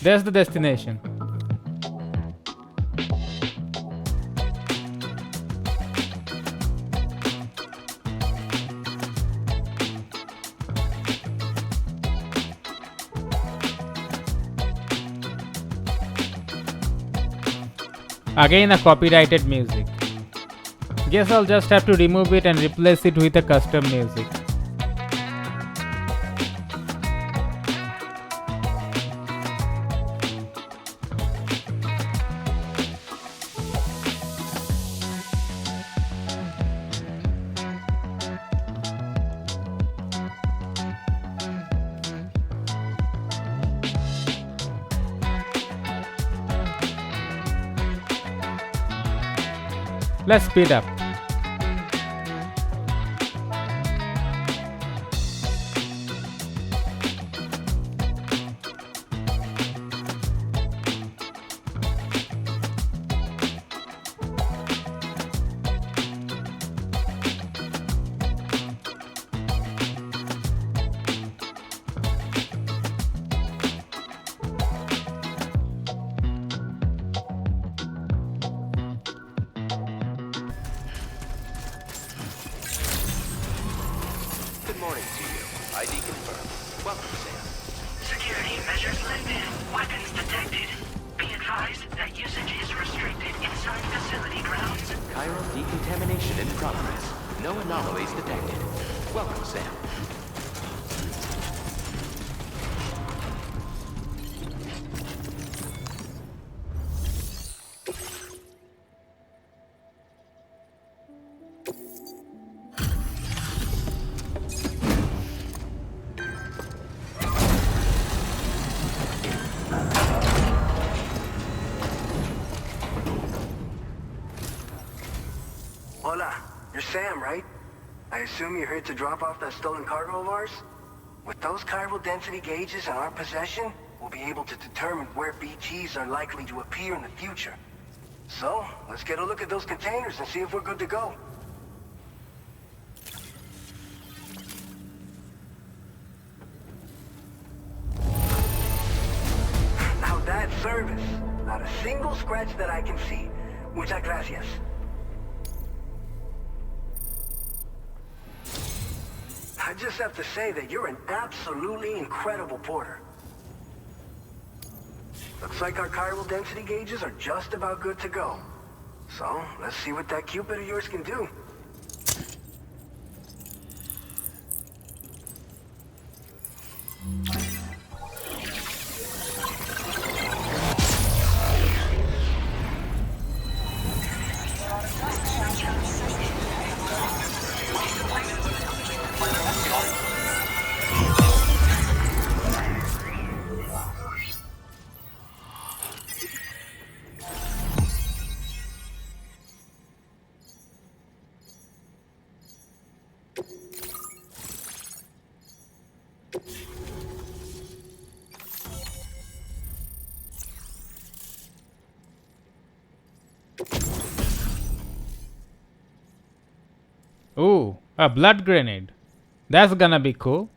There's the destination. Again a copyrighted music. Guess I'll just have to remove it and replace it with a custom music. Let's speed up. Good morning to you. ID confirmed. Welcome, Sam. Security measures lifted. Weapons detected. Be advised that usage is restricted inside facility grounds. Chiral decontamination in progress. No anomalies detected. Welcome, Sam. Hola, you're Sam, right? I assume you're here to drop off that stolen cargo of ours? With those chiral density gauges in our possession, we'll be able to determine where BTs are likely to appear in the future. So, let's get a look at those containers and see if we're good to go. Now that's service. Not a single scratch that I can see. Muchas gracias. I just have to say that you're an absolutely incredible porter. Looks like our chiral density gauges are just about good to go. So, let's see what that Cupid of yours can do. Ooh, a blood grenade. That's gonna be cool.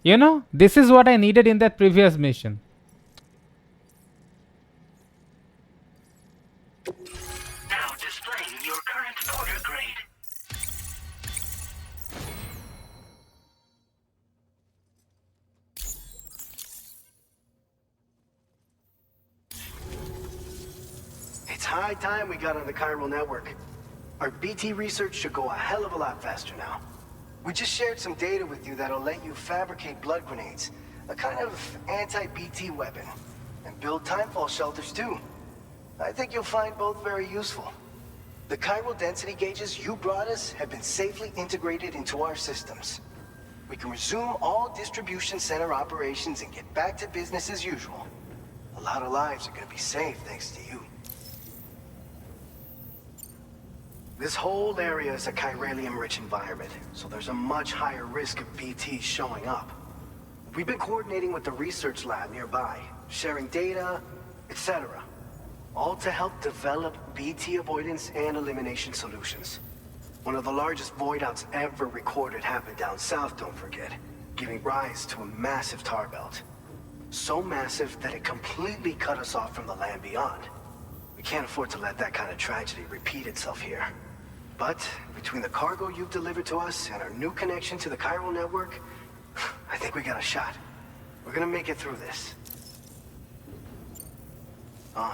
You know, this is what I needed in that previous mission. Now displaying your current porter grade. It's high time we got on the chiral network. Our BT research should go a hell of a lot faster now. We just shared some data with you that'll let you fabricate blood grenades, a kind of anti-BT weapon, and build timefall shelters too. I think you'll find both very useful. The chiral density gauges you brought us have been safely integrated into our systems. We can resume all distribution center operations and get back to business as usual. A lot of lives are gonna be saved thanks to you. This whole area is a chiralium-rich environment, so there's a much higher risk of BTs showing up. We've been coordinating with the research lab nearby, sharing data, etc. All to help develop BT avoidance and elimination solutions. One of the largest void outs ever recorded happened down south, don't forget, giving rise to a massive tar belt. So massive that it completely cut us off from the land beyond. We can't afford to let that kind of tragedy repeat itself here. But between the cargo you've delivered to us and our new connection to the chiral network, I think we got a shot. We're gonna make it through this.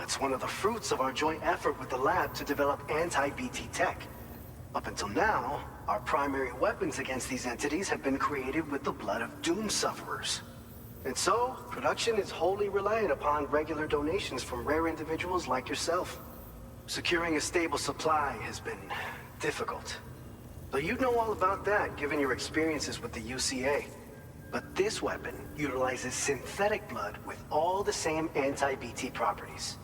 It's one of the fruits of our joint effort with the lab to develop anti-BT tech. Up until now, our primary weapons against these entities have been created with the blood of doom sufferers. And so, production is wholly reliant upon regular donations from rare individuals like yourself. Securing a stable supply has been difficult. Though you'd know all about that, given your experiences with the UCA. But this weapon utilizes synthetic blood with all the same anti-BT properties.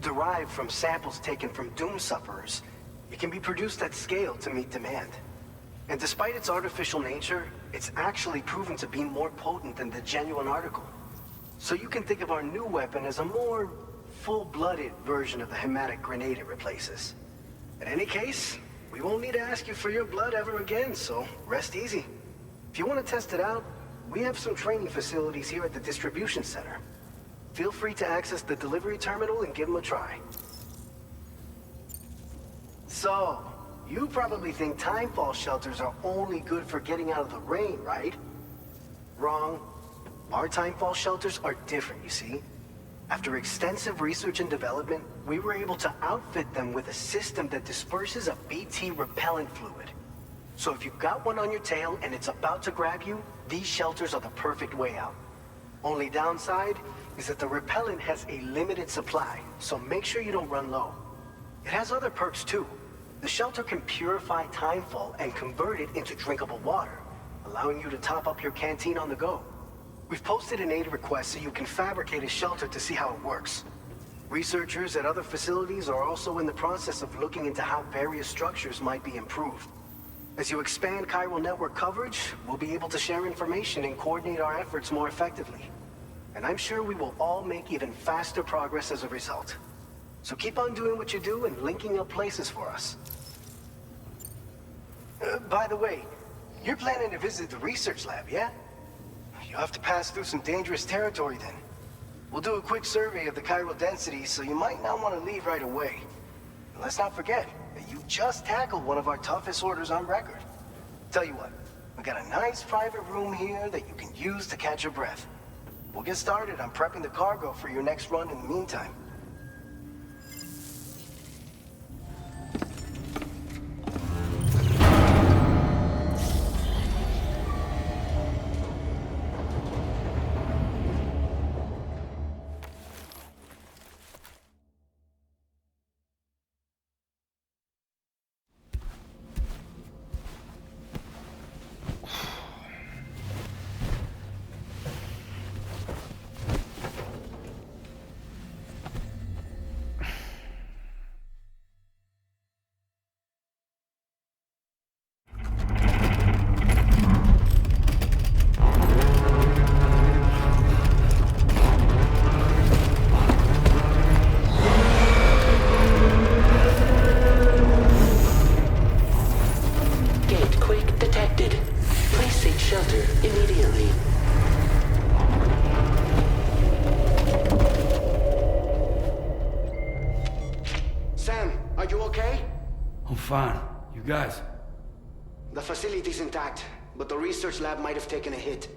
Derived from samples taken from doom sufferers, it can be produced at scale to meet demand. And despite its artificial nature, it's actually proven to be more potent than the genuine article. So you can think of our new weapon as a more full-blooded version of the hematic grenade it replaces. In any case, we won't need to ask you for your blood ever again, so rest easy. If you want to test it out, we have some training facilities here at the distribution center. Feel free to access the delivery terminal and give them a try. So, you probably think timefall shelters are only good for getting out of the rain, right? Wrong. Our timefall shelters are different, you see. After extensive research and development, we were able to outfit them with a system that disperses a BT repellent fluid. So if you've got one on your tail and it's about to grab you, these shelters are the perfect way out. Only downside is that the repellent has a limited supply, so make sure you don't run low. It has other perks too. The shelter can purify timefall and convert it into drinkable water, allowing you to top up your canteen on the go. We've posted an aid request so you can fabricate a shelter to see how it works. Researchers at other facilities are also in the process of looking into how various structures might be improved. As you expand chiral network coverage, we'll be able to share information and coordinate our efforts more effectively. And I'm sure we will all make even faster progress as a result. So keep on doing what you do and linking up places for us. By the way, you're planning to visit the research lab, yeah? You'll have to pass through some dangerous territory then. We'll do a quick survey of the chiral density, so you might not want to leave right away. And let's not forget that you just tackled one of our toughest orders on record. Tell you what, we got a nice private room here that you can use to catch your breath. We'll get started on prepping the cargo for your next run in the meantime. Fine. You guys? The facility's intact, but the research lab might have taken a hit.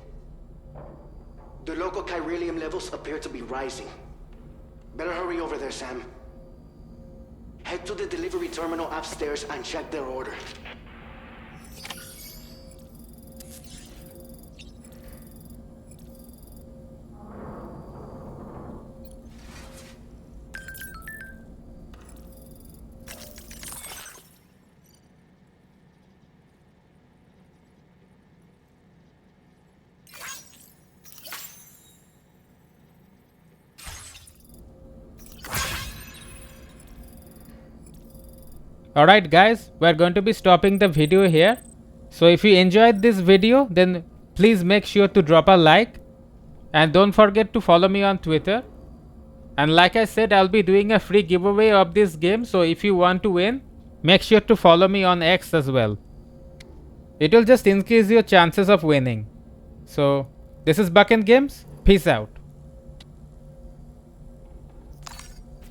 The local chiralium levels appear to be rising. Better hurry over there, Sam. Head to the delivery terminal upstairs and check their order. Alright guys, we're going to be stopping the video here. So if you enjoyed this video, then please make sure to drop a like. And don't forget to follow me on Twitter. And like I said, I'll be doing a free giveaway of this game. So if you want to win, make sure to follow me on X as well. It will just increase your chances of winning. So this is BucknGames. Peace out.